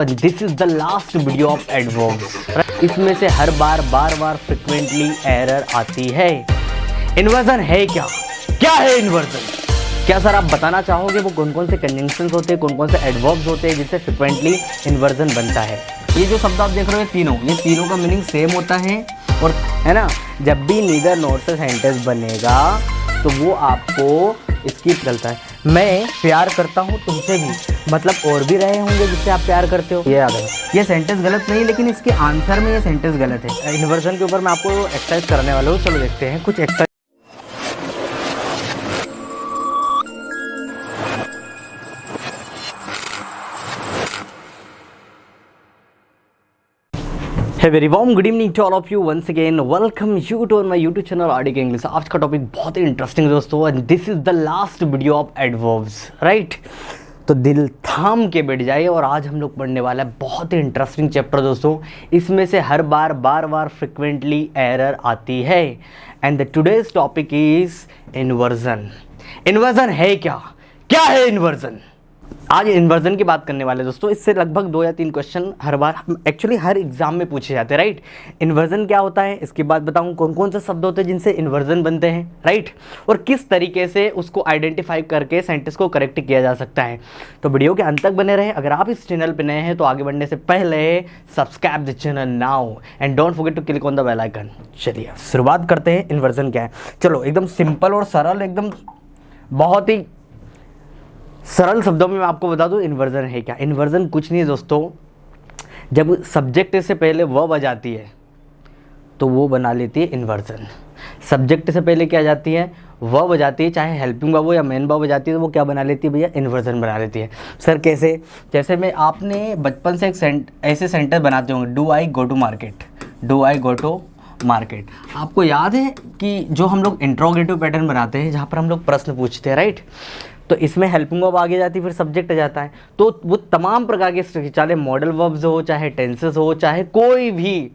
This is the last video of adverbs. इसमें से हर बार frequently error आती है। इन्वर्जन है क्या? क्या है इन्वर्जन? क्या सर आप बताना चाहोगे वो कौन कौन से कंजंक्शंस होते हैं, कौन कौन से एडवर्ब्स होते हैं जिससे फ्रिक्वेंटली इन्वर्जन बनता है? ये जो शब्द आप देख रहे हो ये तीनों का मीनिंग सेम होता है और है ना, जब भी नीदर नॉर से सेंटेंस बनेगा तो वो आपको इसकी चलता है। मैं प्यार करता हूँ तुमसे भी, मतलब और भी रहे होंगे जिससे आप प्यार करते हो, ये याद है। ये सेंटेंस गलत नहीं, लेकिन इसके आंसर में ये सेंटेंस गलत है। इन्वर्जन के ऊपर मैं आपको एक्सरसाइज कराने वाला हूँ। चलो देखते हैं कुछ exercise. Hey very warm good evening to all of you once again. Welcome you to my YouTube channel RDK English। आज का टॉपिक बहुत ही इंटरेस्टिंग है दोस्तों, and this is the last video of adverbs, right? तो दिल थाम के बैठ जाइए और आज हम लोग पढ़ने वाला है बहुत ही इंटरेस्टिंग चैप्टर दोस्तों। इसमें से हर बार फ्रिक्वेंटली एरर आती है, and the today's topic is inversion. Inversion है क्या? क्या है इन्वर्जन? आज इन्वर्जन की बात करने वाले दोस्तों। इससे लगभग 2 या 3 क्वेश्चन हर बार एक्चुअली हर एग्जाम में पूछे जाते हैं, राइट? इन्वर्जन क्या होता है, इसके बाद बताऊं कौन कौन से शब्द होते हैं जिनसे इन्वर्जन बनते हैं, राइट? और किस तरीके से उसको आइडेंटिफाई करके सेंटेंस को करेक्ट किया जा सकता है। तो वीडियो के अंत तक बने रहे। अगर आप इस चैनल पर नए हैं तो आगे बढ़ने से पहले subscribe the channel now and don't forget to click on the bell icon. चलिए शुरुआत करते हैं। इन्वर्जन क्या है? चलो एकदम सिंपल और सरल, एकदम बहुत ही सरल शब्दों में मैं आपको बता दूं इन्वर्जन है क्या। इन्वर्जन कुछ नहीं है दोस्तों, जब सब्जेक्ट से पहले वर्ब आ जाती है तो वो बना लेती है इन्वर्जन। सब्जेक्ट से पहले क्या आ जाती है? वर्ब आ जाती है, चाहे हेल्पिंग वर्ब हो या मेन वर्ब आ जाती है, तो वो क्या बना लेती है भैया? इन्वर्जन बना लेती है। सर कैसे? जैसे मैं आपने बचपन से ऐसे सेंटेंस बनाते होंगे, do I go to market, do I go to market. आपको याद है कि जो हम लोग इंट्रोगेटिव पैटर्न बनाते हैं जहाँ पर हम लोग प्रश्न पूछते हैं, राइट? तो इसमें हेल्पिंग वर्ब आगे जाती है, फिर सब्जेक्ट आ जाता है। तो वो तमाम प्रकार के स्ट्रक्चर, चाहे मॉडल वर्ब्स हो, चाहे टेंसेस हो, चाहे कोई भी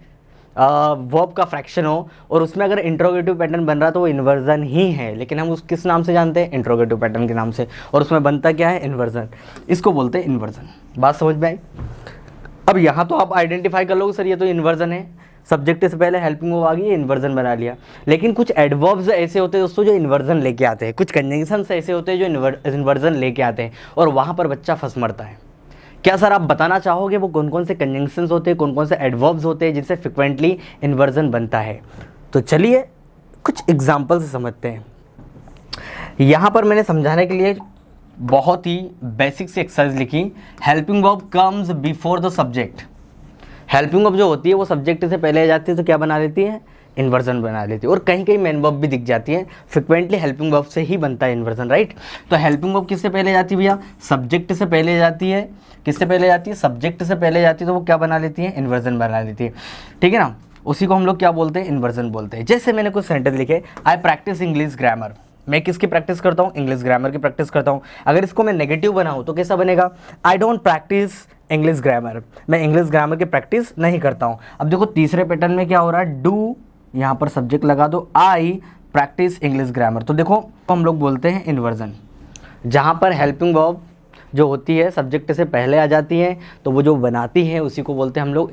वर्ब का फ्रैक्शन हो, और उसमें अगर इंट्रोगेटिव पैटर्न बन रहा है तो वो इन्वर्जन ही है। लेकिन हम उस किस नाम से जानते हैं? इंट्रोगेटिव पैटर्न के नाम से। और उसमें बनता क्या है? इन्वर्जन। इसको बोलते हैं इन्वर्जन। बात समझ में आई? अब यहाँ तो आप आइडेंटिफाई कर लोगे सर ये तो इन्वर्जन है, सब्जेक्ट से पहले हेल्पिंग वर्ब आ गई, इन्वर्जन बना लिया। लेकिन कुछ एडवर्ब्स ऐसे होते हैं दोस्तों जो इन्वर्जन लेके आते हैं, कुछ कंजंक्शंस ऐसे होते हैं जो इन्वर्जन लेके आते हैं, और वहाँ पर बच्चा फंस मरता है। क्या सर आप बताना चाहोगे वो कौन कौन से कंजंक्शंस होते हैं, कौन कौन से एडवर्ब्स होते हैं जिनसे फ्रिक्वेंटली इन्वर्जन बनता है? तो चलिए कुछ एग्जाम्पल से समझते हैं। यहाँ पर मैंने समझाने के लिए बहुत ही बेसिक सी एक्सरसाइज लिखी। Helping verb comes before the subject. Helping verb जो होती है वो सब्जेक्ट से पहले आ जाती है तो क्या बना लेती है? इन्वर्जन बना लेती है। और कहीं कहीं मेन वर्ब भी दिख जाती है। फ्रिक्वेंटली हेल्पिंग वर्ब से ही बनता है इन्वर्जन, राइट? तो हेल्पिंग वर्ब किससे पहले जाती है भैया? सब्जेक्ट से पहले जाती है। किससे पहले जाती है? सब्जेक्ट से पहले जाती है, तो वो क्या बना लेती है? इन्वर्जन बना लेती है, ठीक है ना? उसी को हम लोग क्या बोलते हैं? इन्वर्जन बोलते हैं। जैसे मैंने कुछ सेंटेंस लिखे, आई प्रैक्टिस इंग्लिश ग्रामर। मैं किसकी प्रैक्टिस करता हूँ? इंग्लिश ग्रामर की प्रैक्टिस करता हूँ। अगर इसको मैं नेगेटिव बनाऊँ तो कैसा बनेगा? I don't practice English grammar. मैं इंग्लिश ग्रामर की प्रैक्टिस नहीं करता हूँ। अब देखो तीसरे पैटर्न में क्या हो रहा है? डू, यहाँ पर सब्जेक्ट लगा दो, आई प्रैक्टिस इंग्लिश ग्रामर। तो देखो हम लोग बोलते हैं इन्वर्जन। जहाँ पर हेल्पिंग वर्ब जो होती है सब्जेक्ट से पहले आ जाती है तो वो जो बनाती है उसी को बोलते हैं हम लोग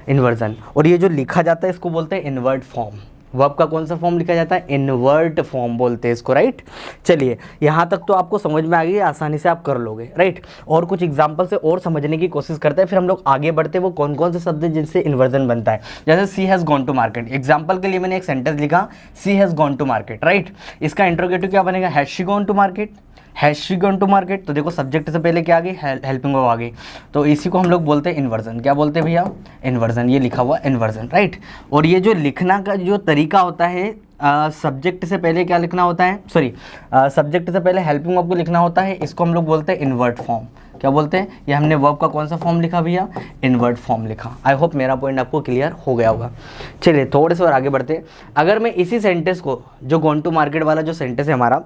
इन्वर्जन। और ये जो लिखा जाता है इसको बोलते हैं इन्वर्ट फॉर्म। वर्ब का कौन सा फॉर्म लिखा जाता है? इन्वर्ट फॉर्म बोलते हैं इसको, राइट? चलिए यहाँ तक तो आपको समझ में आ गई, आसानी से आप कर लोगे, राइट? और कुछ एग्जांपल से और समझने की कोशिश करते हैं, फिर हम लोग आगे बढ़ते हैं वो कौन कौन से शब्द हैं जिनसे इन्वर्जन बनता है। जैसे she has gone to market. Example के लिए मैंने एक सेंटेंस लिखा, she has gone to market, right? इसका इंट्रोगेटिव क्या बनेगा? Has she gone to market. Has she gone to market. तो देखो सब्जेक्ट से पहले क्या आ गई? हेल्पिंग वर्ब आ गई। तो इसी को हम लोग बोलते हैं इन्वर्जन। क्या बोलते हैं भैया? इन्वर्जन। ये लिखा हुआ इन्वर्जन, राइट? और ये जो लिखना का जो तरीका होता है, सब्जेक्ट से पहले क्या लिखना होता है? सब्जेक्ट से पहले हेल्पिंग वर्ब को लिखना होता है, इसको हम लोग बोलते हैं इन्वर्ट फॉर्म। क्या बोलते हैं? ये हमने वर्ब का कौन सा फॉर्म लिखा भैया? इन्वर्ट फॉर्म लिखा। आई होप मेरा पॉइंट आपको क्लियर हो गया होगा। चलिए थोड़े से और आगे बढ़ते हैं। अगर मैं इसी सेंटेंस को, जो गॉन टू मार्केट वाला जो सेंटेंस है हमारा,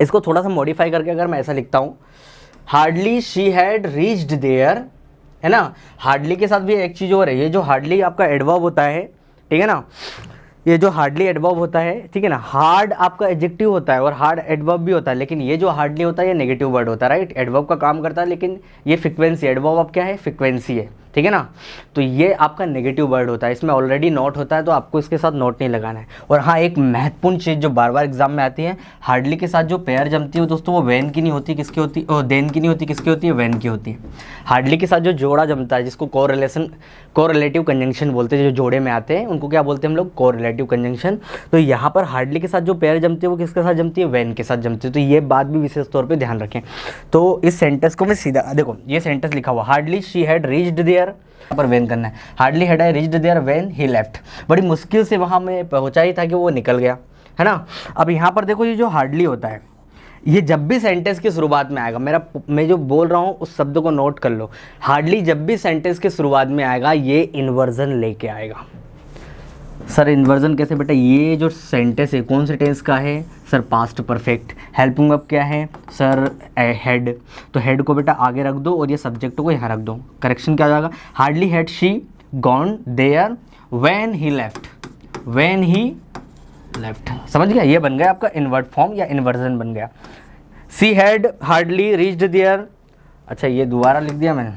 इसको थोड़ा सा मॉडिफाई करके अगर मैं ऐसा लिखता हूँ, hardly she had reached there, है ना? हार्डली के साथ भी एक चीज़ और है, ये जो हार्डली आपका एडवर्ब होता है, ठीक है ना? ये जो हार्डली एडवर्ब होता है, ठीक है ना, हार्ड आपका एडजेक्टिव होता है और हार्ड एडवर्ब भी होता है, लेकिन ये जो हार्डली होता है ये नेगेटिव वर्ड होता है, राइट। एडवर्ब का काम करता है, लेकिन ये फ्रीक्वेंसी, एडवर्ब अब क्या है, फ्रीक्वेंसी है, ठीक है ना। तो ये आपका नेगेटिव वर्ड होता है, इसमें ऑलरेडी नोट होता है, तो आपको इसके साथ नोट नहीं लगाना है। और हाँ, एक महत्वपूर्ण चीज़ जो बार बार एग्जाम में आती है, हार्डली के साथ जो पेयर जमती है दोस्तों, वो वैन की नहीं होती, किसकी होती है, देन की नहीं होती, किसकी होती है, वैन की होती है। हार्डली के साथ जो जोड़ा जमता है, जिसको कोरिलेटिव कंजंक्शन बोलते हैं, जो जोड़े में आते हैं उनको क्या बोलते हैं हम लोग, कोरिलेटिव कंजंक्शन। तो यहाँ पर हार्डली के साथ जो पेयर जमती है वो किसके साथ जमती है, वैन के साथ जमती है। तो ये बात भी विशेष तौर पे ध्यान रखें। तो इस सेंटेंस को मैं सीधा देखो, ये सेंटेंस लिखा हुआ, hardly she had reached there, पर वैन करना है, hardly had I reached there when he left. बड़ी मुश्किल से वहाँ में पहुँचा ही था कि वो निकल गया, है ना। अब यहाँ पर देखो, ये जो हार्डली होता है, ये जब भी सेंटेंस की शुरुआत में आएगा, मैं जो बोल रहा हूँ उस शब्द को नोट कर लो, हार्डली जब भी सेंटेंस की शुरुआत में आएगा ये इन्वर्जन लेके आएगा। सर इन्वर्जन कैसे बेटा, ये जो सेंटेंस है कौन से टेंस का है sir, past perfect. Helping verb क्या है सर, हेड। तो हेड को बेटा आगे रख दो और ये सब्जेक्ट को यहाँ रख दो। करेक्शन क्या हो जाएगा, hardly had she gone there when he left, when he left. समझ गया, ये बन गया आपका इन्वर्ट फॉर्म या इन्वर्जन बन गया। She had hardly reached there, अच्छा ये दोबारा लिख दिया मैंने,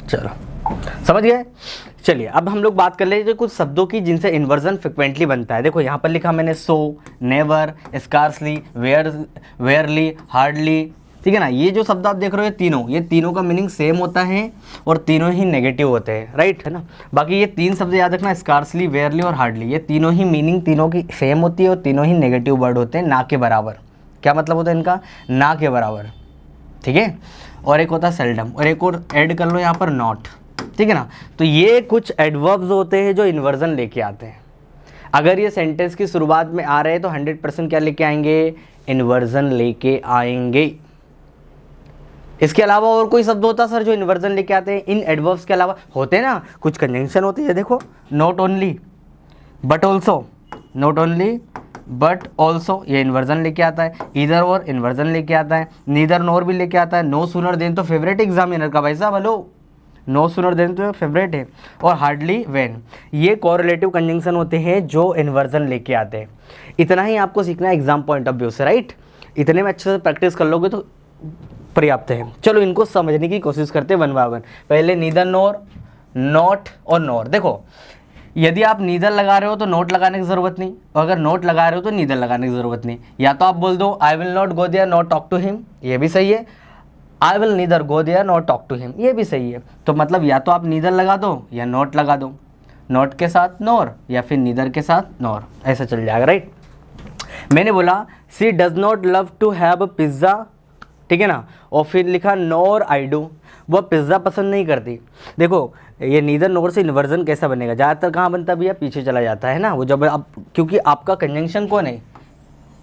चलो समझ गए। चलिए अब हम लोग बात कर लेते हैं कुछ शब्दों की जिनसे इन्वर्जन फ्रिक्वेंटली बनता है। देखो यहाँ पर लिखा मैंने सो, नेवर, स्कार्सली, वेयरली, हार्डली, ठीक है ना। ये जो शब्द आप देख रहे हो ये तीनों का मीनिंग सेम होता है और तीनों ही नेगेटिव होते हैं, राइट, है ना। बाकी ये तीन शब्द याद रखना, स्कार्सली, वेयरली और हार्डली, ये तीनों ही मीनिंग तीनों की सेम होती है और तीनों ही नेगेटिव वर्ड होते हैं, ना के बराबर। क्या मतलब होता है इनका, ना के बराबर, ठीक है। और एक होता है सेल्डम, और एक और ऐड कर लो यहाँ पर नॉट, ठीक है ना। तो ये कुछ एडवर्ब्स होते हैं जो इन्वर्जन लेके आते हैं। अगर ये सेंटेंस की शुरुआत में आ रहे हैं तो 100% क्या लेके आएंगे, इन्वर्जन लेके आएंगे। इसके अलावा और कोई शब्द होता सर जो इन्वर्जन लेके आते हैं, इन एडवर्ब्स के अलावा होते हैं ना, कुछ कंजंक्शन होती है, देखो not only but also, not only but also ये इन्वर्जन लेके आता है, इधर और इन्वर्जन लेके आता है, नीदर नोर भी लेके आता है, नो सूनर देन तो फेवरेट एग्जामिनर का भाई साहब, हेलो, नो सूनर देन तो फेवरेट है, और हार्डली वेन, ये कोरिलेटिव कंजंक्शन होते हैं जो इन्वर्जन लेके आते हैं। इतना ही आपको सीखना है एग्जाम पॉइंट ऑफ व्यू से, राइट। इतने में अच्छे से प्रैक्टिस कर लोगे तो पर्याप्त है। चलो इनको समझने की कोशिश करते हैं वन बाय वन। पहले नीदर नोर, नॉट और नोर। देखो यदि आप नीदर लगा रहे हो तो नोट लगाने की ज़रूरत नहीं, और अगर नोट लगा रहे हो तो नीदर लगाने की ज़रूरत नहीं। या तो आप बोल दो I will not go there not talk to him, ये भी सही है। I will neither go there not talk to him, ये भी सही है। तो मतलब या तो आप नीदर लगा दो या नोट लगा दो, नोट के साथ नोर या फिर नीदर के साथ नोर, ऐसा चल जाएगा, राइट। मैंने बोला she does not love to have pizza, ठीक है ना, और फिर लिखा नोर आई डू, वो पिज़्ज़ा पसंद नहीं करती। देखो ये नीदर नोर से इन्वर्जन कैसा बनेगा, ज़्यादातर कहाँ बनता है भैया, पीछे चला जाता है ना वो, जब आप, क्योंकि आपका कंजंक्शन कौन है,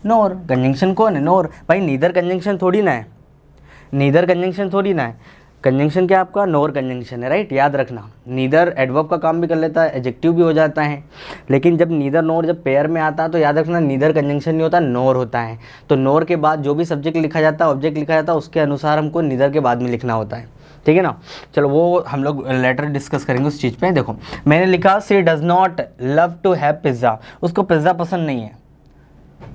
नोर, कंजंक्शन कौन है, नोर। भाई नीदर कंजंक्शन थोड़ी ना है, नीदर कंजंक्शन थोड़ी ना है, कंजंक्शन क्या आपका, नोर कंजंक्शन है, राइट। याद रखना, नीदर एडवर्ब का काम भी कर लेता है, एडजेक्टिव भी हो जाता है, लेकिन जब नीदर नोर जब पेयर में आता है तो याद रखना नीदर कंजंक्शन नहीं होता, नोर होता है। तो नोर के बाद जो भी सब्जेक्ट लिखा जाता है, ऑब्जेक्ट लिखा जाता है, उसके अनुसार हमको नीदर के बाद में लिखना होता है, ठीक है ना। चलो वो हम लोग लेटर डिस्कस करेंगे उस चीज़ पे। देखो मैंने लिखा she does not love to have pizza, उसको पिज़्ज़ा पसंद नहीं है,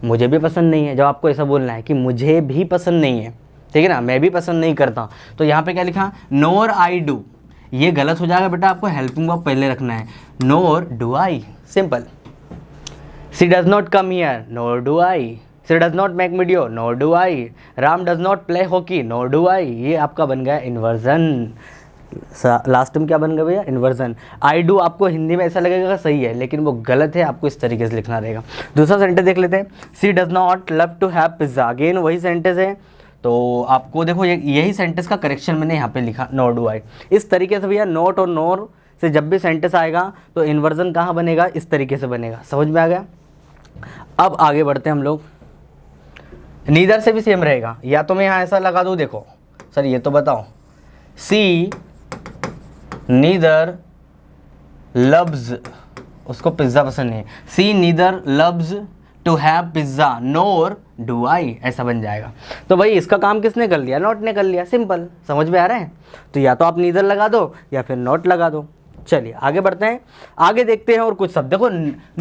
मुझे भी पसंद नहीं है। जब आपको ऐसा बोलना है कि मुझे भी पसंद नहीं है, ठीक है ना, मैं भी पसंद नहीं करता, तो यहाँ पे क्या लिखा, नोर आई डू, ये गलत हो जाएगा बेटा, आपको हेल्पिंग वर्ब पहले रखना है, nor do I, simple. She does not come here, nor do I, she does not make video, nor do I, Ram does not play hockey, nor do I, ये आपका बन गया इन्वर्जन। लास्ट में क्या बन गया भैया, इन्वर्जन। आई डू आपको हिंदी में ऐसा लगेगा सही है, लेकिन वो गलत है, आपको इस तरीके से लिखना रहेगा। दूसरा सेंटेंस देख लेते हैं, she does not love to have pizza, again वही सेंटेंस है। तो आपको देखो यही सेंटेंस का करेक्शन मैंने यहाँ पे लिखा, नोर डू आई। इस तरीके से भैया नोट और नोर से जब भी सेंटेंस आएगा तो इन्वर्जन कहाँ बनेगा, इस तरीके से बनेगा, समझ में आ गया। अब आगे बढ़ते हैं हम लोग, नीदर से भी सेम रहेगा, या तो मैं यहाँ ऐसा लगा दूँ, देखो सर ये तो बताओ, सी नीदर लव्स, उसको पिज़्ज़ा पसंद नहीं है, she neither loves to have pizza nor do I, ऐसा बन जाएगा। तो भाई इसका काम किसने कर लिया, नॉट ने कर लिया, सिंपल, समझ में आ रहा है। तो या तो आप नीदर लगा दो या फिर नॉट लगा दो, चलिए आगे बढ़ते हैं, आगे देखते हैं और कुछ शब्द। देखो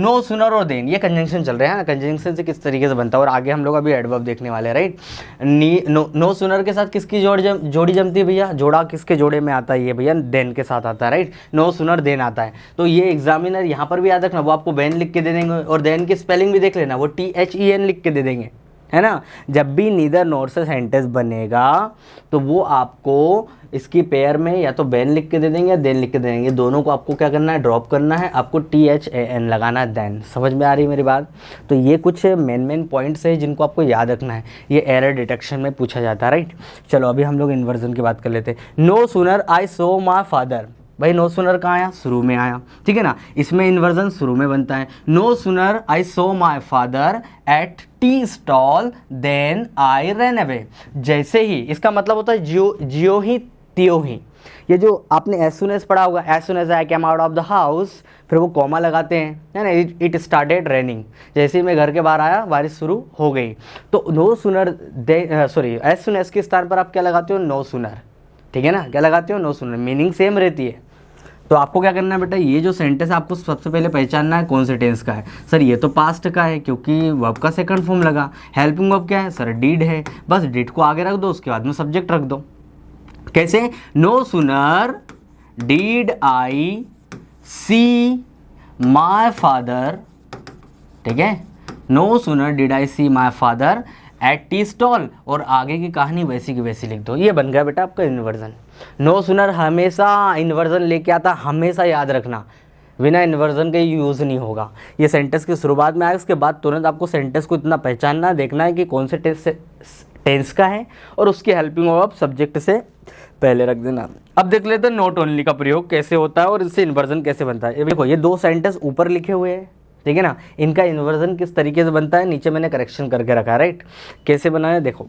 नो सुनर और देन, ये कंजंक्शन चल रहे हैं ना, कंजंक्शन से किस तरीके से बनता है, और आगे हम लोग अभी एडवर्ब देखने वाले हैं, राइट। नो सुनर के साथ किसकी जोड़ी जमती है भैया, जोड़ा किसके जोड़े में आता है, ये भैया देन के साथ आता है, राइट। नो सुनर देन आता है, तो ये एग्जामिनर यहाँ पर भी याद रखना, वो आपको बेन लिख के दे देंगे, और देन की स्पेलिंग भी देख लेना, वो THEN लिख के दे देंगे, है ना। जब भी नीदर नोर से सेंटेंस बनेगा तो वो आपको इसकी पेयर में या तो बेन लिख के दे देंगे या देन लिख के दे देंगे, दोनों को आपको क्या करना है, ड्रॉप करना है, आपको THAN लगाना है, देन। समझ में आ रही है मेरी बात। तो ये कुछ मेन पॉइंट्स है जिनको आपको याद रखना है, ये एरर डिटेक्शन में पूछा जाता है, राइट। चलो अभी हम लोग इन्वर्जन की बात कर लेते हैं। No sooner I saw my father, भाई नो सुनर कहाँ आया, शुरू में आया, ठीक है ना, इसमें इन्वर्जन शुरू में बनता है। No sooner I saw my father at tea stall then I run away, जैसे ही, इसका मतलब होता है जियो ही त्यों ही। ये जो आपने एज सुन एज पढ़ा होगा, as soon as I came out of the house, फिर वो कॉमा लगाते हैं, है ना, इट स्टार्टेड रेनिंग, जैसे ही मैं घर के बाहर आया बारिश शुरू हो गई। तो no sooner as soon as के स्थान पर आप क्या लगाते हो, नो सुनर, ठीक है ना, क्या लगाते हो, नो सुनर, मीनिंग सेम रहती है। तो आपको क्या करना है बेटा, ये जो सेंटेंस आपको सबसे पहले पहचानना है कौन से टेंस का है। सर ये तो पास्ट का है क्योंकि वर्ब का सेकंड फॉर्म लगा। हेल्पिंग वर्ब क्या है, सर डीड है, बस डीड को आगे रख दो, उसके बाद में सब्जेक्ट रख दो। कैसे, no sooner deed I see my father, ठीक है, no sooner did I see my father at tea stall, और आगे की कहानी वैसी की वैसी लिख दो। ये बन गया बेटा आपका इन्वर्जन। नो सुनर हमेशा इन्वर्जन लेके आता, हमेशा याद रखना, बिना इन्वर्जन के यूज़ नहीं होगा। ये सेंटेंस की शुरुआत में आएगा, उसके बाद तुरंत आपको सेंटेंस को इतना पहचानना, देखना है कि कौन से टेंस का है, और उसकी हेल्पिंग वर्ब सब्जेक्ट से पहले रख देना। अब देख लेते हैं नॉट ओनली का प्रयोग कैसे होता है और इससे इन्वर्जन कैसे बनता है। देखो ये दो सेंटेंस ऊपर लिखे हुए हैं, ठीक है ना, इनका इन्वर्जन किस तरीके से बनता है नीचे मैंने करेक्शन करके रखा है, राइट। कैसे बनाया देखो,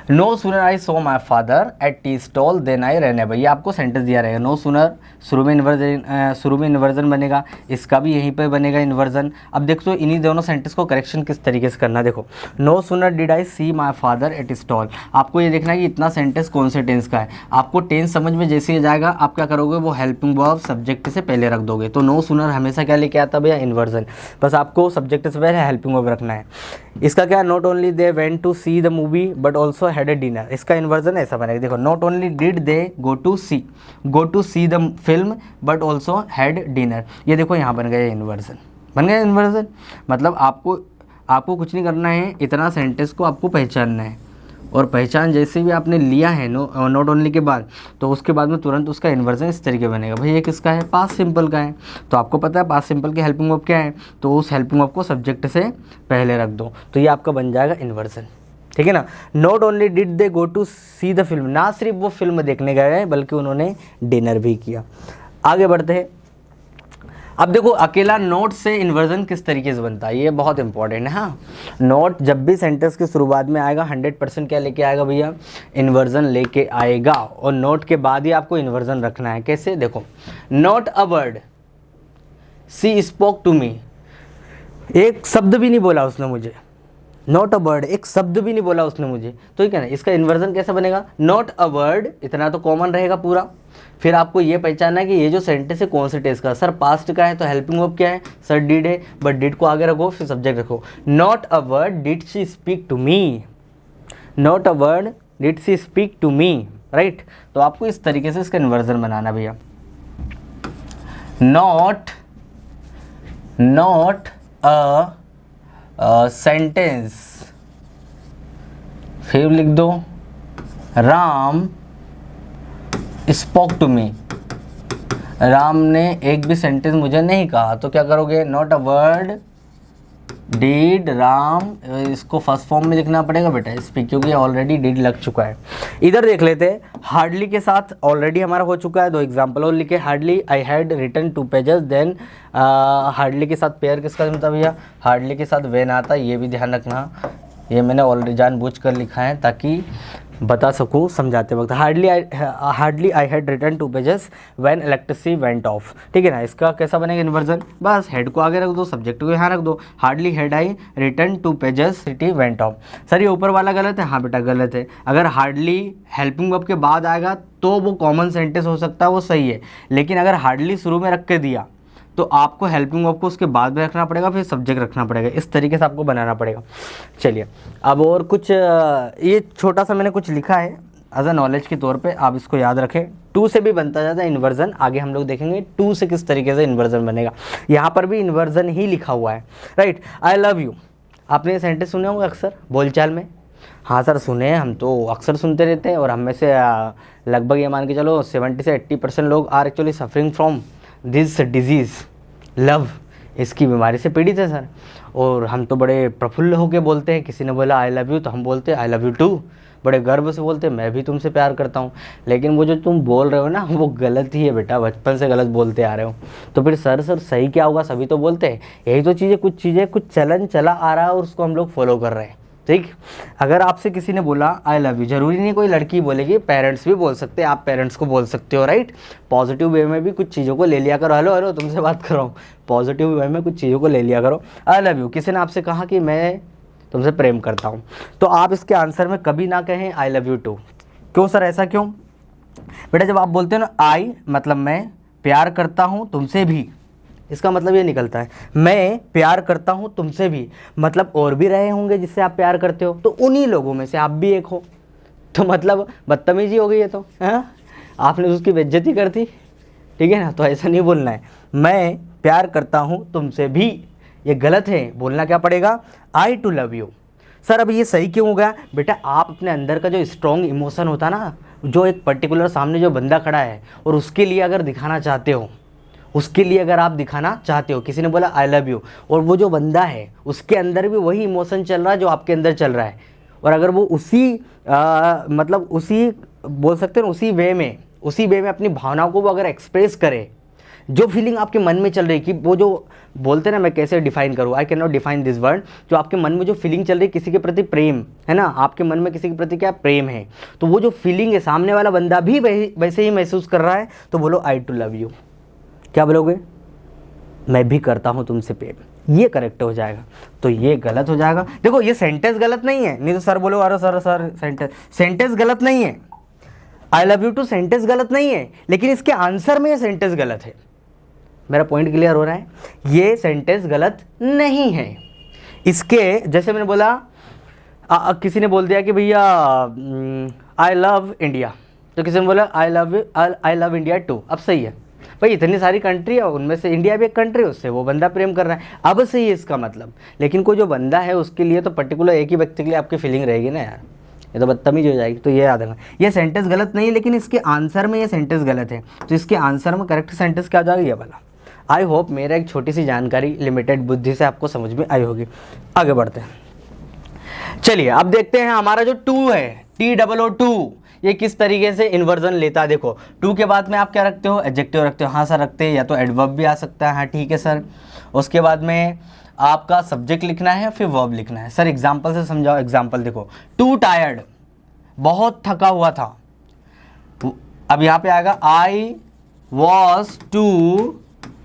no sooner I saw my father at tea stall then I run away, ये आपको सेंटेंस दिया रहेगा। नो सुनर शुरू में इन्वर्जन बनेगा, इसका भी यहीं पे बनेगा इन्वर्जन। अब देखो इन्हीं दोनों सेंटेंस को करेक्शन किस तरीके से करना। देखो no sooner did I see my father at stall, आपको ये देखना है कि इतना सेंटेंस कौन से टेंस का है। आपको टेंस समझ में जैसे ही जाएगा आप क्या करोगे, वो हेल्पिंग वर्ब सब्जेक्ट से पहले रख दोगे। तो नो सुनर हमेशा क्या लेके आता भैया, इन्वर्जन, बस आपको सब्जेक्ट से पहले हेल्पिंग वर्ब रखना है। इसका क्या, not only they went to see the movie but also had a dinner, इसका इन्वर्जन ऐसा बनेगा। देखो not only did they go to see the film but also had dinner, ये देखो यहाँ बन गया इन्वर्जन, बन गया इन्वर्जन। मतलब आपको कुछ नहीं करना है, इतना सेंटेंस को आपको पहचानना है, और पहचान जैसे भी आपने लिया है नॉट ओनली के बाद, तो उसके बाद में तुरंत उसका इन्वर्जन इस तरीके बनेगा। भाई ये किसका है, पास्ट सिंपल का है, तो आपको पता है पास्ट सिंपल की हेल्पिंग वर्ब क्या है, तो उस हेल्पिंग वर्ब को सब्जेक्ट से पहले रख दो, तो ये आपका बन जाएगा इन्वर्जन, ठीक है ना। Not only did they go to see the film, ना सिर्फ वो फिल्म देखने गए बल्कि उन्होंने डिनर भी किया। आगे बढ़ते हैं। अब देखो अकेला नोट से इन्वर्जन किस तरीके से बनता है, ये बहुत इंपॉर्टेंट है। हाँ, नोट जब भी सेंटेंस की शुरुआत में आएगा 100% क्या लेके आएगा भैया, इन्वर्जन लेके आएगा, और नोट के बाद ही आपको इन्वर्जन रखना है। कैसे, देखो not a word she spoke to me, एक शब्द भी नहीं बोला उसने मुझे, नॉट अ वर्ड, एक शब्द भी नहीं बोला उसने मुझे, तो ठीक है ना, इसका इन्वर्जन कैसा बनेगा, नॉट अ वर्ड, इतना तो कॉमन रहेगा पूरा। फिर आपको ये पहचानना है कि ये जो सेंटेंस है कौन से टेंस का, सर पास्ट का है तो हेल्पिंग वर्ब क्या है, सर डिड है, बट डिड को आगे रखो फिर सब्जेक्ट रखो। Not a word did she speak to me, not a word did she speak to me, right. तो आपको इस तरीके से इसका इन्वर्जन बनाना भैया, नॉट अ सेंटेंस, फिर लिख दो Ram spoke to me, Ram ने एक भी सेंटेंस मुझे नहीं कहा, तो क्या करोगे, not a word did Ram, इसको फर्स्ट फॉर्म में लिखना पड़ेगा बेटा स्पीक, क्योंकि ऑलरेडी डिड लग चुका है। इधर देख लेते हैं, हार्डली के साथ ऑलरेडी हमारा हो चुका है, दो एग्जाम्पल और लिखे, hardly I had written 2 pages, then hardly के साथ पेयर किसका बनता भैया, हार्डली के साथ वेन आता है, ये भी ध्यान रखना, ये मैंने ऑलरेडी जानबूझ कर लिखा है ताकि बता सकूँ समझाते वक्त। Hardly I had return 2 pages when electricity went of. ठीक है ना, इसका कैसा बनेगा इन्वर्जन, बस हेड को आगे रख दो, सब्जेक्ट को यहाँ रख दो। Hardly had I return 2 pages city went of. Sir ये ऊपर वाला गलत है, हाँ बेटा गलत है। अगर हार्डली हेल्पिंग वर्ब के बाद आएगा तो वो कॉमन सेंटेंस हो सकता है, वो सही है। लेकिन अगर हार्डली शुरू में रख के दिया तो आपको हेल्पिंग वर्ब को उसके बाद में रखना पड़ेगा, फिर सब्जेक्ट रखना पड़ेगा। इस तरीके से आपको बनाना पड़ेगा। चलिए अब और कुछ, ये छोटा सा मैंने कुछ लिखा है एज अ नॉलेज के तौर पे, आप इसको याद रखें। टू से भी बनता जाता है इन्वर्जन, आगे हम लोग देखेंगे टू से किस तरीके से इन्वर्जन बनेगा। यहाँ पर भी इन्वर्जन ही लिखा हुआ है, राइट। आई लव यू, आपने ये सेंटेंस सुने होंगे अक्सर बोलचाल में। हाँ सर सुने, हम तो अक्सर सुनते रहते हैं। और हम में से लगभग ये मान के चलो 70 से 80% लोग are actually suffering from this disease, love, इसकी बीमारी से पीड़ित है सर। और हम तो बड़े प्रफुल्ल होकर बोलते हैं, किसी ने बोला आई लव यू तो हम बोलते हैं आई लव यू टू, बड़े गर्व से बोलते हैं मैं भी तुमसे प्यार करता हूँ। लेकिन वो जो तुम बोल रहे हो ना वो गलत ही है बेटा, बचपन से गलत बोलते आ रहे हो। तो फिर सर सही क्या होगा, सभी तो बोलते हैं। यही तो चीज़ें कुछ चलन चला आ रहा है और उसको हम लोग फॉलो कर रहे हैं, ठीक। अगर आपसे किसी ने बोला आई लव यू, जरूरी नहीं कोई लड़की बोलेगी, पेरेंट्स भी बोल सकते हैं, आप पेरेंट्स को बोल सकते हो, राइट। पॉजिटिव वे में भी कुछ चीज़ों को ले लिया करो। हेलो हेलो तुमसे बात कर रहा हूँ, पॉजिटिव वे में कुछ चीज़ों को ले लिया करो। आई लव यू, किसी ने आपसे कहा कि मैं तुमसे प्रेम करता हूँ, तो आप इसके आंसर में कभी ना कहें आई लव यू टू। क्यों सर, ऐसा क्यों बेटा? जब आप बोलते हो ना आई मतलब मैं प्यार करता हूँ तुमसे भी, इसका मतलब ये निकलता है मैं प्यार करता हूँ तुमसे भी, मतलब और भी रहे होंगे जिससे आप प्यार करते हो, तो उन्हीं लोगों में से आप भी एक हो। तो मतलब बदतमीजी हो गई है, तो हाँ आपने उसकी बेइज्जती कर दी, ठीक है ना। तो ऐसा नहीं बोलना है, मैं प्यार करता हूँ तुमसे भी, ये गलत है। बोलना क्या पड़ेगा, आई टू लव यू। सर अब ये सही क्यों हो गया बेटा? आप अपने अंदर का जो स्ट्रॉन्ग इमोशन होता ना, जो एक पर्टिकुलर सामने जो बंदा खड़ा है और उसके लिए अगर दिखाना चाहते हो, उसके लिए अगर आप दिखाना चाहते हो, किसी ने बोला आई लव यू और वो जो बंदा है उसके अंदर भी वही इमोशन चल रहा है जो आपके अंदर चल रहा है, और अगर वो उसी मतलब उसी बोल सकते हैं उसी वे में अपनी भावनाओं को वो अगर एक्सप्रेस करे, जो फीलिंग आपके मन में चल रही है, कि वो जो बोलते हैं ना, मैं कैसे डिफाइन करूँ, I can not define this word, जो आपके मन में जो फीलिंग चल रही है किसी के प्रति प्रेम है ना, आपके मन में किसी के प्रति क्या प्रेम है, तो वो जो फीलिंग है सामने वाला बंदा भी वैसे ही महसूस कर रहा है, तो बोलो आई टू लव यू। क्या बोलोगे? मैं भी करता हूं तुमसे प्रेम, ये करेक्ट हो जाएगा। तो ये गलत हो जाएगा। देखो ये सेंटेंस गलत नहीं है, नहीं तो सर बोलो अरे सर सेंटेंस गलत नहीं है, I love you too sentence गलत नहीं है, लेकिन इसके आंसर में ये सेंटेंस गलत है। मेरा पॉइंट क्लियर हो रहा है? ये सेंटेंस गलत नहीं है। इसके जैसे मैंने बोला किसी ने बोल दिया कि भैया आई लव इंडिया, तो किसी ने बोला आई लव इंडिया टू। अब सही है भाई, इतनी सारी कंट्री है, उनमें से इंडिया भी एक कंट्री है, उससे वो बंदा प्रेम कर रहा है, अब सही है इसका मतलब। लेकिन कोई जो बंदा है उसके लिए तो पर्टिकुलर एक ही व्यक्ति के लिए आपकी फीलिंग रहेगी ना यार, ये तो बदतमीज हो जाएगी। तो ये याद रखना, ये सेंटेंस गलत नहीं है, लेकिन इसके आंसर में ये सेंटेंस गलत है। तो इसके आंसर में करेक्ट सेंटेंस क्या हो जाएगा, ये वाला। आई होप मेरा एक छोटी सी जानकारी लिमिटेड बुद्धि से आपको समझ में आई होगी। आगे बढ़ते हैं। चलिए अब देखते हैं हमारा जो टू है, TOO, ये किस तरीके से इन्वर्जन लेता है। देखो टू के बाद में आप क्या रखते हो, एडजेक्टिव रखते हो। हाँ सर रखते हैं, या तो एडवर्ब भी आ सकता है, हाँ ठीक है सर। उसके बाद में आपका सब्जेक्ट लिखना है, फिर वर्ब लिखना है। सर एग्जाम्पल से समझाओ। एग्जाम्पल देखो, टू टायर्ड, बहुत थका हुआ था। अब यहाँ पे आएगा I was to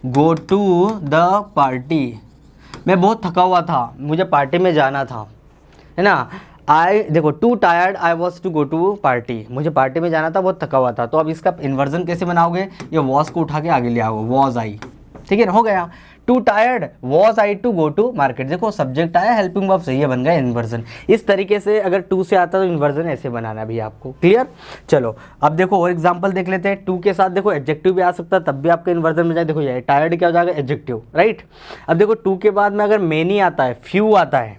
go to the party, मैं बहुत थका हुआ था, मुझे पार्टी में जाना था, है ना। आई देखो too tired I was to go to party, मुझे पार्टी में जाना था, बहुत थका हुआ था। तो अब इसका इन्वर्जन कैसे बनाओगे, ये वॉज को उठा के आगे ले आओगे, वॉज आई, ठीक है ना, हो गया। Too tired was I to go to market, देखो सब्जेक्ट आया, हेल्पिंग वर्ब सही है, बन गया इन्वर्जन। इस तरीके से अगर टू से आता तो इन्वर्जन ऐसे बनाना भी आपको क्लियर। चलो अब देखो और एग्जांपल देख लेते हैं। टू के साथ देखो एडजेक्टिव भी आ सकता है, तब भी आपका इन्वर्जन में जाए। देखो ये टायर्ड क्या हो जाएगा, एडजेक्टिव, राइट। अब देखो टू के बाद में अगर मेनी आता है, फ्यू आता है,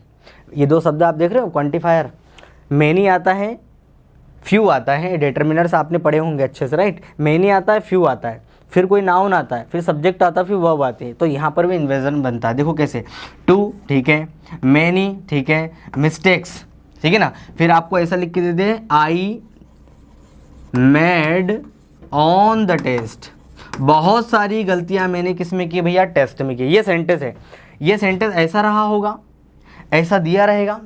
ये दो शब्द आप देख रहे हो, क्वांटिफायर, मेनी आता है, फ्यू आता है, डिटरमिनर्स आपने पढ़े होंगे अच्छे से, राइट। मेनी आता है, फ्यू आता है, फिर कोई नाउन आता है, फिर सब्जेक्ट आता है, फिर वर्ब आती है। तो यहाँ पर भी इन्वर्जन बनता है। देखो कैसे, टू ठीक है, मेनी ठीक है, मिस्टेक्स ठीक है ना। फिर आपको ऐसा लिख के दे दे, I made on the test, बहुत सारी गलतियाँ मैंने किस में की भैया, टेस्ट में की। ये सेंटेंस है, ये सेंटेंस ऐसा रहा होगा, ऐसा दिया रहेगा।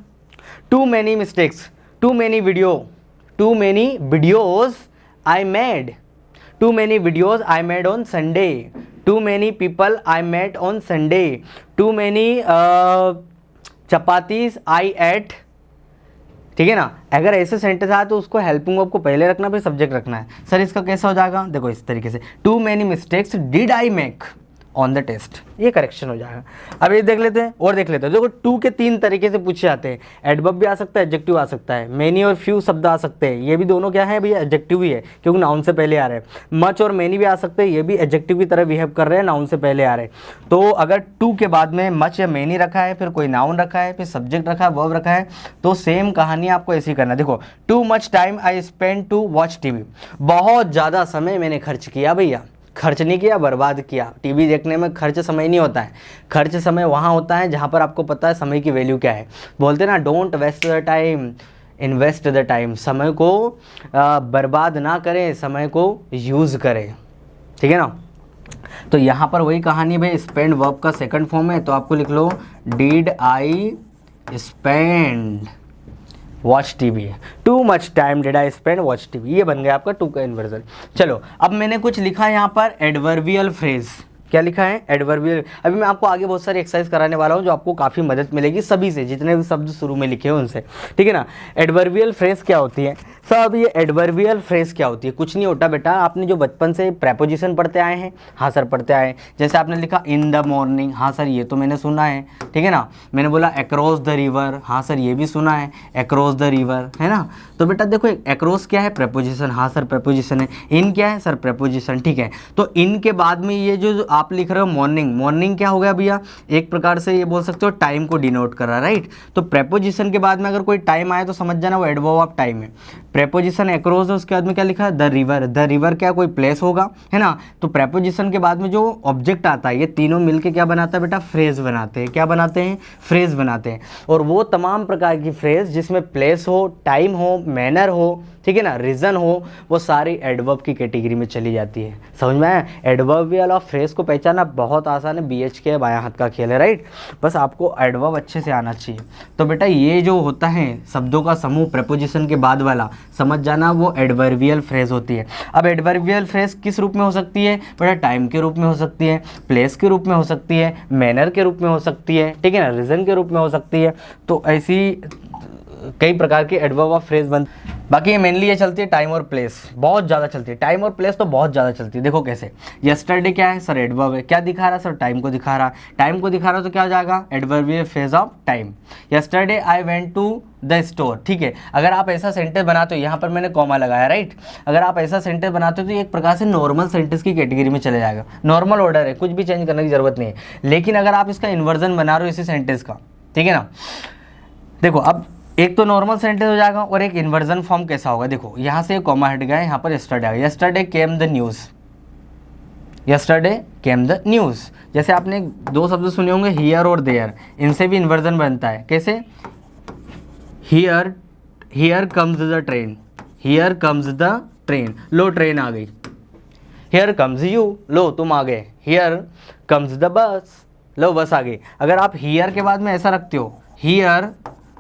Too many mistakes, too many video, too many videos I made, too many videos I made on Sunday, too many people I met on Sunday, too many chapatis I ate. ठीक है ना, अगर ऐसे सेंटेंस आए तो उसको हेल्पिंग वर्ब को पहले रखना फिर सब्जेक्ट रखना है। सर इसका कैसा हो जाएगा, देखो इस तरीके से, too many mistakes did I make on the test, ये करेक्शन हो जाएगा। अब ये देख लेते हैं और देख लेते हैं। देखो टू के 3 तरीके से पूछे जाते हैं, एडवर्ब भी आ सकता है, एडजेक्टिव आ सकता है, मेनी और फ्यू शब्द आ सकते हैं, ये भी दोनों क्या है भैया, एडजेक्टिव ही है क्योंकि नाउन से पहले आ रहे हैं। मच और मेनी भी आ सकते हैं, ये भी एडजेक्टिव की तरह बिहेव कर रहे हैं, नाउन से पहले आ रहे हैं। तो अगर टू के बाद में मच या मेनी रखा है, फिर कोई नाउन रखा है, फिर सब्जेक्ट रखा है, वर्ब रखा है, तो सेम कहानी आपको ऐसी करना है। देखो too much time I spend to watch TV, बहुत ज़्यादा समय मैंने खर्च किया भैया, खर्च नहीं किया, बर्बाद किया। टीवी देखने में खर्च समय नहीं होता है, खर्च समय वहाँ होता है जहाँ पर आपको पता है समय की वैल्यू क्या है। बोलते हैं ना, don't waste the time, invest the time. समय को बर्बाद ना करें, समय को यूज़ करें, ठीक है ना। तो यहाँ पर वही कहानी भाई, स्पेंड वर्ब का सेकंड फॉर्म है, तो आपको लिख लो did I spend watch TV, too much time did I spend watch TV, ये बन गया आपका टू का इन्वर्जन। चलो अब मैंने कुछ लिखा है यहाँ पर एडवर्बियल फ्रेज, क्या लिखा है, एडवर्बियल। अभी मैं आपको आगे बहुत सारी एक्सरसाइज कराने वाला हूँ जो आपको काफ़ी मदद मिलेगी सभी से, जितने भी शब्द शुरू में लिखे हैं उनसे, ठीक है ना। एडवर्बियल फ्रेज क्या होती है सर, अब ये एडवर्बियल फ्रेज क्या होती है, कुछ नहीं होता बेटा, आपने जो बचपन से प्रेपोजिशन पढ़ते आए हैं, हाँ सर पढ़ते आए हैं। जैसे आपने लिखा इन द मॉर्निंग, हाँ सर ये तो मैंने सुना है, ठीक है ना। मैंने बोला अक्रॉस द रिवर, हाँ सर ये भी सुना है, अक्रॉस द रिवर, है ना। तो बेटा देखो अक्रॉस क्या है, प्रेपोजिशन, हाँ सर प्रेपोजिशन है। इन क्या है सर, प्रेपोजिशन, ठीक है। तो इन के बाद में ये जो आप लिख रहे हो मॉर्निंग, मॉर्निंग क्या हो गया भैया, एक प्रकार से ये बोल सकते हो टाइम को डिनोट कर रहा है, राइट। तो प्रेपोजिशन के बाद में अगर कोई टाइम आए तो समझ जाना वो एडवर्ब ऑफ टाइम है। प्रेपोजिशन अक्रॉस है, उसके बाद में क्या लिखा है, द रिवर, द रिवर क्या कोई प्लेस होगा, है ना। तो प्रेपोजिशन के बाद में जो ऑब्जेक्ट आता है, ये तीनों मिलके क्या बनाता है बेटा, फ्रेज बनाते हैं। क्या बनाते हैं, फ्रेज बनाते हैं। और वो तमाम प्रकार की फ्रेज जिसमें प्लेस हो, टाइम हो, मैनर हो, ठीक है ना, रीज़न हो, वो सारी एडवर्ब की कैटेगरी में चली जाती है। समझ में आया, एडवर्बियल और फ्रेज को पहचानना बहुत आसान है, BH के बायां हाथ का खेल है, राइट। बस आपको एडवर्ब अच्छे से आना चाहिए। तो बेटा ये जो होता है शब्दों का समूह प्रेपोजिशन के बाद वाला, समझ जाना वो एडवर्बियल फ्रेज होती है। अब एडवर्बियल फ्रेज किस रूप में हो सकती है बेटा, टाइम के रूप में हो सकती है, प्लेस के रूप में हो सकती है, मैनर के रूप में हो सकती है, ठीक है ना, रीज़न के रूप में हो सकती है। तो ऐसी कई प्रकार की एडवर्ब ऑफ फ्रेज बन। बाकी ये मेनली ये चलती है टाइम और प्लेस, बहुत ज़्यादा चलती है, टाइम और प्लेस तो बहुत ज़्यादा चलती है। देखो कैसे, यस्टरडे क्या है सर, एडवर्ब है, क्या दिखा रहा है सर, टाइम को दिखा रहा है, टाइम को दिखा रहा है तो क्या हो जाएगा, adverbial phrase of time. Yesterday I went to the store, ठीक है। अगर आप ऐसा सेंटेंस बनाते हो, यहाँ पर मैंने कॉमा लगाया, राइट। अगर आप ऐसा सेंटेंस बनाते हो तो ये एक प्रकार से नॉर्मल सेंटेंस की कैटेगरी में चले जाएगा, नॉर्मल ऑर्डर है, कुछ भी चेंज करने की जरूरत नहीं है। लेकिन अगर आप इसका इन्वर्जन बना रहे हो इसी सेंटेंस का, ठीक है ना, देखो अब एक तो नॉर्मल सेंटेंस हो जाएगा और एक इन्वर्जन फॉर्म कैसा होगा। देखो यहाँ से कॉमा हट गया, यहाँ पर यस्टरडे आ गया, yesterday came the news, yesterday came the news. जैसे आपने 2 शब्द सुने होंगे हियर और देयर, इनसे भी इन्वर्जन बनता है। कैसे, here, here comes the train, here comes the train, लो ट्रेन आ गई। हियर कम्स यू, लो तुम आ गए। हियर कम्स द बस, लो बस आ गई। अगर आप हियर के बाद में ऐसा रखते हो, हियर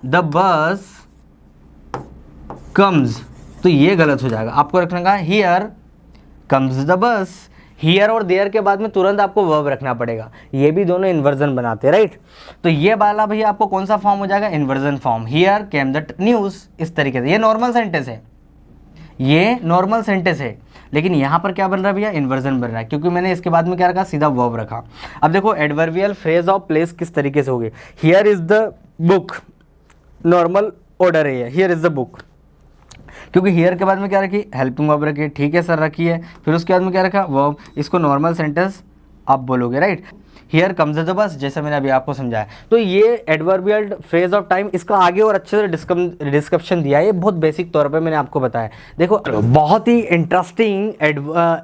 द बस कम्स, तो ये गलत हो जाएगा। आपको रखना का here comes the bus. Here और देयर के बाद में तुरंत आपको वर्ब रखना पड़ेगा, ये भी दोनों इन्वर्जन बनाते हैं, राइट। तो ये वाला भैया आपको कौन सा फॉर्म हो जाएगा, inversion form. Here came the news, इस तरीके से, ये नॉर्मल सेंटेंस है, ये नॉर्मल सेंटेंस है। लेकिन यहाँ पर क्या बन रहा है भैया, इन्वर्जन बन रहा है, क्योंकि मैंने इसके बाद में क्या रखा, सीधा वर्ब रखा। अब देखो एडवर्बियल फ्रेज ऑफ प्लेस किस तरीके से होगी। Here is the book, normal order है, हियर इज द बुक, क्योंकि हियर के बाद में क्या रखी, हेल्पिंग वर्ब रखी, ठीक है सर रखी है। फिर उसके बाद में क्या रखा, वर्ब, इसको नॉर्मल सेंटेंस आप बोलोगे, right. Here comes the bus, जैसे मैंने अभी आपको समझाया। तो ये एडवर्बियल फ्रेज ऑफ टाइम, इसका आगे और अच्छे से डिस्क्रिप्शन दिया है, ये बहुत बेसिक तौर पे मैंने आपको बताया। देखो बहुत ही इंटरेस्टिंग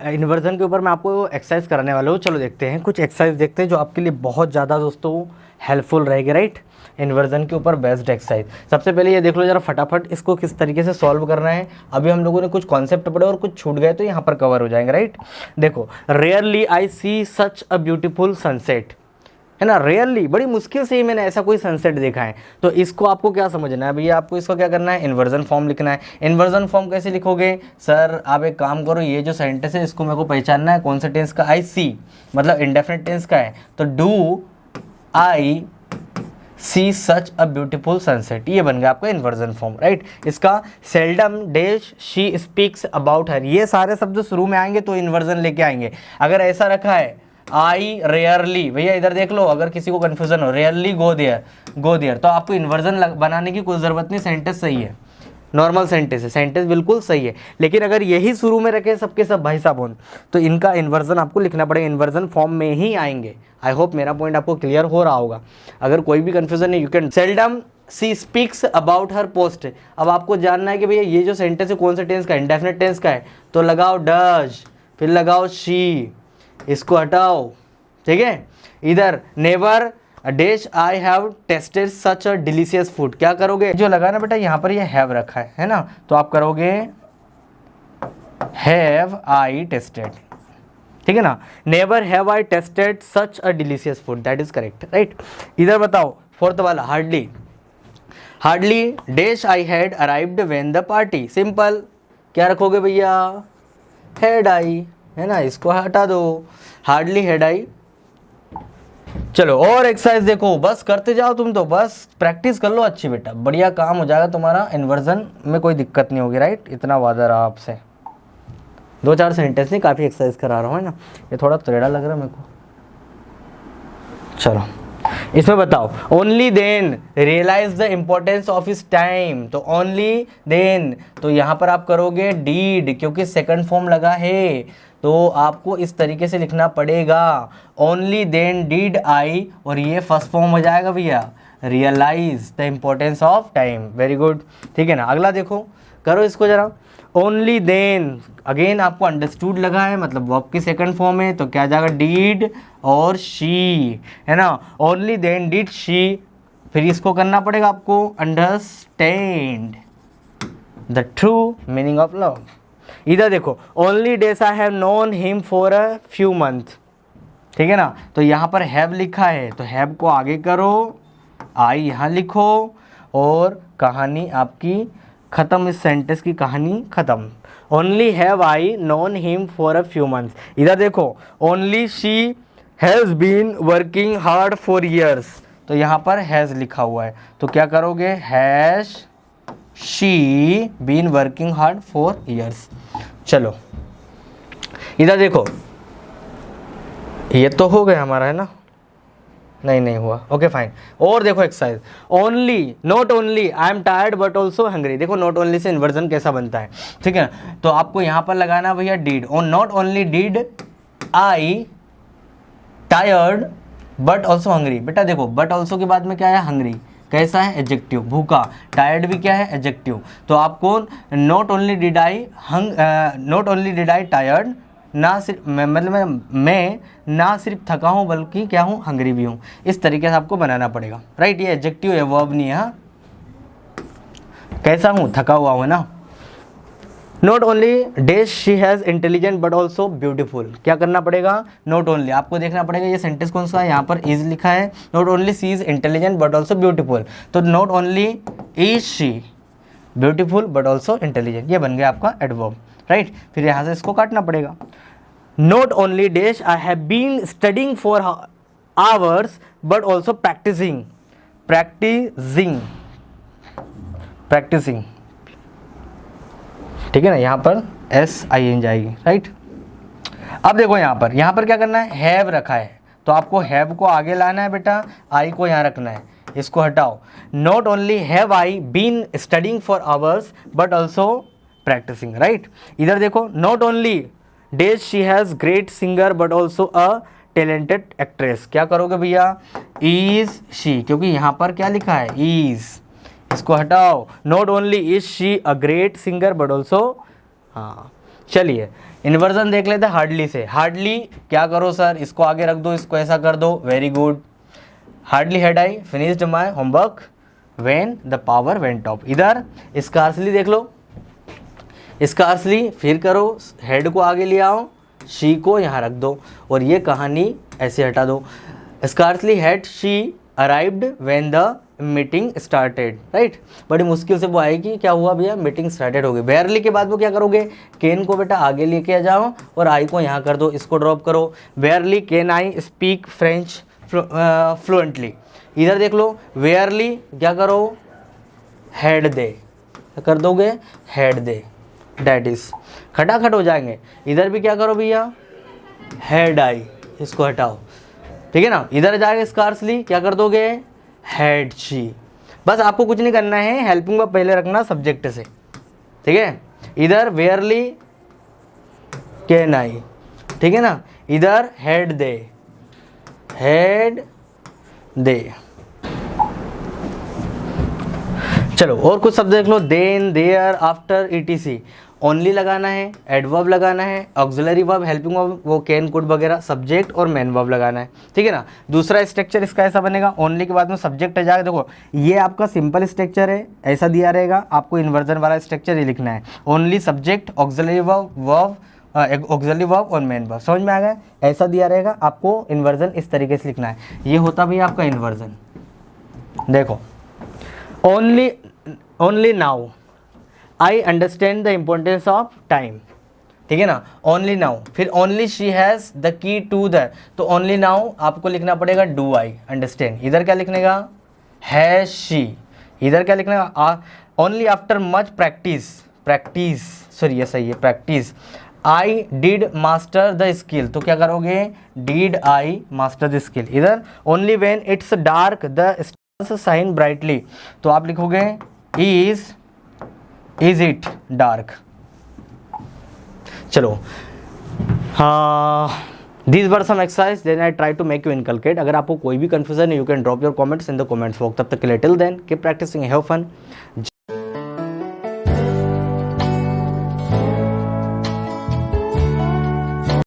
इन्वर्जन के ऊपर मैं आपको एक्सरसाइज कराने वाला हूँ। चलो देखते हैं, कुछ एक्सरसाइज देखते हैं जो आपके लिए बहुत ज़्यादा दोस्तों हेल्पफुल रहेगी, राइट। इन्वर्जन के ऊपर बेस्ड एक्सरसाइज। सबसे पहले ये देख लो जरा फटाफट इसको किस तरीके से सॉल्व करना है। अभी हम लोगों ने कुछ कॉन्सेप्ट पढ़े और कुछ छूट गए तो यहाँ पर कवर हो जाएंगे, राइट। देखो, rarely I see such a beautiful sunset, है ना, रेयरली, बड़ी मुश्किल से ही मैंने ऐसा कोई सनसेट देखा है। तो इसको आपको क्या समझना है भैया, आपको इसको क्या करना है, इन्वर्जन फॉर्म लिखना है। इन्वर्जन फॉर्म कैसे लिखोगे सर, आप एक काम करो, ये जो सेंटेंस है इसको मेरे को पहचानना है कौन से टेंस का, आई सी, मतलब इंडेफिनिट टेंस का है, तो do I see such a beautiful sunset, ये बन गया आपका इन्वर्जन फॉर्म, राइट। इसका seldom dash she speaks about her, ये सारे शब्द शुरू में आएंगे तो इन्वर्जन लेके आएंगे। अगर ऐसा रखा है आई रेयरली, भैया इधर देख लो, अगर किसी को कंफ्यूजन हो, रेयरली गो देयर, तो आपको इन्वर्जन बनाने की कोई ज़रूरत नहीं, सेंटेंस सही है, नॉर्मल सेंटेंस है, सेंटेंस बिल्कुल सही है। लेकिन अगर यही शुरू में रखे सबके सब भाई साहब, तो इनका इन्वर्जन आपको लिखना पड़ेगा, इन्वर्जन फॉर्म में ही आएंगे। आई होप मेरा पॉइंट आपको क्लियर हो रहा होगा। अगर कोई भी कंफ्यूजन नहीं, you can seldom she speaks about her post. अब आपको जानना है कि भैया ये जो सेंटेंस है कौन से टेंस का है, इंडेफिनिट टेंस का है, तो लगाओ डज, फिर लगाओ शी, इसको हटाओ, ठीक है। इधर never dash I have tested such a delicious food, क्या करोगे, जो लगा ना बेटा यहाँ पर ये हैव रखा है ना, तो आप करोगे हैव आई टेस्टेड, ठीक है ना। Never have I tasted such a delicious food, that is correct, right. इधर बताओ फोर्थ वाला, hardly, hardly dash I had arrived when the party, simple, क्या रखोगे भैया, हैड आई, है ना, इसको हटा दो, हार्डली हैड आई। चलो और एक्सरसाइज देखो, बस करते जाओ तुम, तो बस प्रैक्टिस कर लो अच्छी बेटा, बढ़िया काम हो जाएगा तुम्हारा, इन्वर्जन में कोई दिक्कत नहीं होगी, राइट। इतना वादा रहा आपसे, 2-4 सेंटेंस नहीं, काफ़ी एक्सरसाइज करा रहा हूँ, है ना, ये थोड़ा टेढ़ा लग रहा है मेरे को। चलो इसमें बताओ, only then realize the importance of his time, तो ओनली देन, तो यहाँ पर आप करोगे डीड, क्योंकि सेकंड फॉर्म लगा है, तो आपको इस तरीके से लिखना पड़ेगा, ओनली देन डीड आई, और ये फर्स्ट फॉर्म हो जाएगा भैया, realize the importance of time, very good, ठीक है ना। अगला देखो, करो इसको जरा, ओनली देन, अगेन आपको अंडरस्टूड लगा है, मतलब वर्ब की सेकंड फॉर्म है, तो क्या जाएगा, डीड और शी, है ना, ओनली देन डीड शी, फिर इसको करना पड़ेगा आपको, understand the true meaning of love. इधर देखो, only days I have known him for a few month, ठीक है ना, तो यहाँ पर हैव लिखा है, तो हैव को आगे करो, आई यहाँ लिखो, और कहानी आपकी खत्म, इस सेंटेंस की कहानी खत्म। Only have I known him for a few months. इधर देखो, only she has been working hard for years, तो यहाँ पर हैज़ लिखा हुआ है, तो क्या करोगे, has she been working hard for years. चलो इधर देखो, ये तो हो गया हमारा, है ना, नहीं हुआ, ओके फाइन। और देखो exercise, only, not only I am tired but also hungry, देखो नॉट ओनली से इन्वर्जन कैसा बनता है, ठीक है ना, तो आपको यहाँ पर लगाना भैया डीड, और not only did I tired but also hungry, बेटा देखो बट ऑल्सो के बाद में क्या है, हंग्री, कैसा है, एडजेक्टिव, भूखा, टायर्ड भी क्या है, एडजेक्टिव, तो आपको not only did I not only did I tired, ना सिर्फ मतलब मैं ना सिर्फ थका हूँ बल्कि क्या हूँ, हंग्री भी हूँ, इस तरीके से आपको बनाना पड़ेगा, राइट। ये एडजेक्टिव है, वर्ब नहीं है, हाँ, कैसा हूँ, थका हुआ हूँ ना। Not only dash she has intelligent but also beautiful, क्या करना पड़ेगा, नॉट ओनली, आपको देखना पड़ेगा ये सेंटेंस कौन सा है, यहाँ पर इज लिखा है, not only she is intelligent but also beautiful, तो not only is she beautiful but also intelligent, ये बन गया आपका एडवर्ब, राइट। फिर यहाँ से इसको काटना पड़ेगा, not only dash I have been studying for hours but also practising, ठीक है ना, यहाँ पर SIN जाएगी, राइट। अब देखो यहाँ पर क्या करना है, हैव रखा है, तो आपको हैव को आगे लाना है बेटा, आई को यहाँ रखना है, इसको हटाओ, not only have I been studying for hours but also practising, right. इधर देखो, not only does she has great singer but also a talented actress, क्या करोगे भैया, इज शी, क्योंकि यहाँ पर क्या लिखा है, इज, इसको हटाओ, not only is she a great singer but also, हाँ। चलिए इन्वर्जन देख लेते हैं हार्डली से, हार्डली क्या करो सर, इसको आगे रख दो, इसको ऐसा कर दो, very good, hardly had I finished my homework when the power went of. इधर स्कार्सली देख लो, स्कार्सली फिर करो, हेड को आगे ले आओ, शी को यहाँ रख दो, और ये कहानी ऐसे हटा दो, scarcely had she arrived when the meeting started, right. बड़ी मुश्किल से वो आएगी, क्या हुआ भैया, मीटिंग स्टार्टेड हो गई। बेयरली के बाद वो क्या करोगे, कैन को बेटा आगे लेके आ जाओ और आई को यहाँ कर दो, इसको ड्रॉप करो। बेयरली can I speak French fluently, इधर देख लो, वेयरली क्या करो, हैड दे कर दोगे, हैड दे, डैट इज खटाखट हो जाएंगे। इधर भी क्या करो भैया, हैड आई, इसको हटाओ, ठीक है ना। इधर जाएगा स्कार्सली, क्या कर दोगे, हैड शी। बस आपको कुछ नहीं करना है, हेल्पिंग वर्ब पहले रखना सब्जेक्ट से, ठीक है। इधर वेयरली कैन आई, ठीक है ना। इधर हैड दे, हैड दे। चलो और कुछ शब्द देख लो, then, there, after, etc। Only लगाना है, एडवर्ब लगाना है, ऑक्सिलरी वर्ब, हेल्पिंग वर्ब, वो कैन, कुड वगैरह, सब्जेक्ट और मेन वर्ब लगाना है, ठीक है ना। दूसरा स्ट्रक्चर इसका ऐसा बनेगा, ओनली के बाद में सब्जेक्ट आ जाएगा। देखो ये आपका सिंपल स्ट्रक्चर है, ऐसा दिया रहेगा, आपको इन्वर्जन वाला स्ट्रक्चर ही लिखना है। Only, subject, auxiliary verb, auxiliary verb और मेन वर्ब, समझ में आ गया। ऐसा दिया रहेगा, आपको इन्वर्जन इस तरीके से लिखना है। ये होता भी आपका इन्वर्जन। देखो only now I understand the importance of time, ठीक है ना। ओनली नाउ, फिर only she has the key to the, तो ओनली नाउ आपको लिखना पड़ेगा डू आई अंडरस्टैंड। इधर क्या लिखने का, हैज शी। इधर क्या लिखने का, only after much practice, sorry ये सही है, practice, I did master the skill, तो क्या करोगे, did I master the skill. इधर only when it's dark the stars shine brightly, तो आप लिखोगे इज इट डार्क। चलो हाँ, these were some exercise then I try to make you inculcate. अगर आपको कोई भी कंफ्यूजन है, you can drop your comments in the comments box. तब तक के लिए till then keep practising, have fun.